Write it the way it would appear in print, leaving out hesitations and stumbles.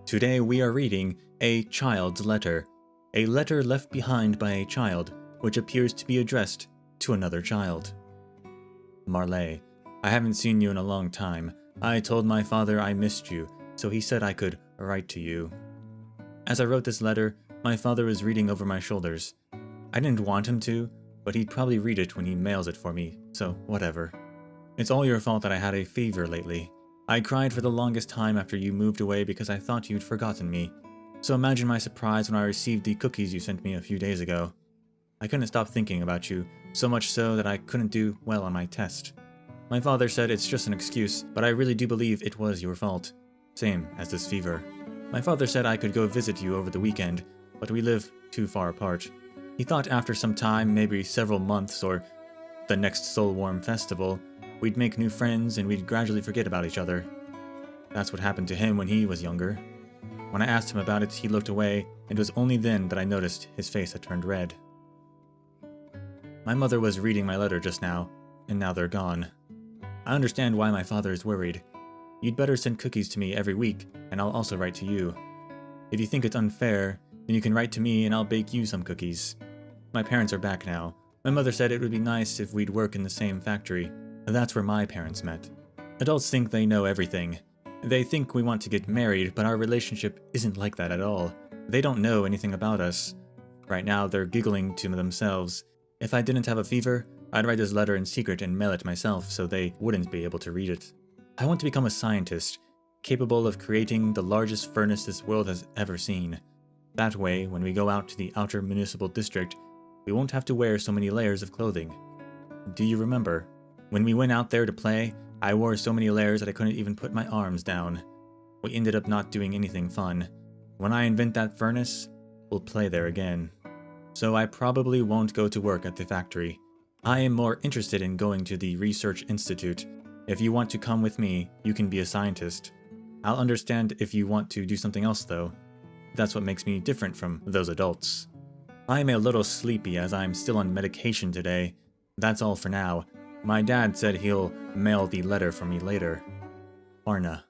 Today we are reading A Child's Letter, a letter left behind by a child, which appears to be addressed to another child. Marley, I haven't seen you in a long time. I told my father I missed you, so he said I could write to you. As I wrote this letter, my father was reading over my shoulders. I didn't want him to, but he'd probably read it when he mails it for me, so whatever. It's all your fault that I had a fever lately. I cried for the longest time after you moved away because I thought you'd forgotten me. So imagine my surprise when I received the cookies you sent me a few days ago. I couldn't stop thinking about you, so much so that I couldn't do well on my test. My father said it's just an excuse, but I really do believe it was your fault. Same as this fever. My father said I could go visit you over the weekend, but we live too far apart. He thought after some time, maybe several months or the next Soul Warm festival, we'd make new friends and we'd gradually forget about each other. That's what happened to him when he was younger. When I asked him about it, he looked away, and it was only then that I noticed his face had turned red. My mother was reading my letter just now, and now they're gone. I understand why my father is worried. You'd better send cookies to me every week, and I'll also write to you. If you think it's unfair, then you can write to me and I'll bake you some cookies. My parents are back now. My mother said it would be nice if we'd work in the same factory. That's where my parents met. Adults think they know everything. They think we want to get married, but our relationship isn't like that at all. They don't know anything about us. Right now, they're giggling to themselves. If I didn't have a fever, I'd write this letter in secret and mail it myself so they wouldn't be able to read it. I want to become a scientist, capable of creating the largest furnace this world has ever seen. That way, when we go out to the outer municipal district, we won't have to wear so many layers of clothing. Do you remember? When we went out there to play, I wore so many layers that I couldn't even put my arms down. We ended up not doing anything fun. When I invent that furnace, we'll play there again. So I probably won't go to work at the factory. I am more interested in going to the research institute. If you want to come with me, you can be a scientist. I'll understand if you want to do something else though. That's what makes me different from those adults. I'm a little sleepy as I'm still on medication today. That's all for now. My dad said he'll mail the letter for me later. Arna.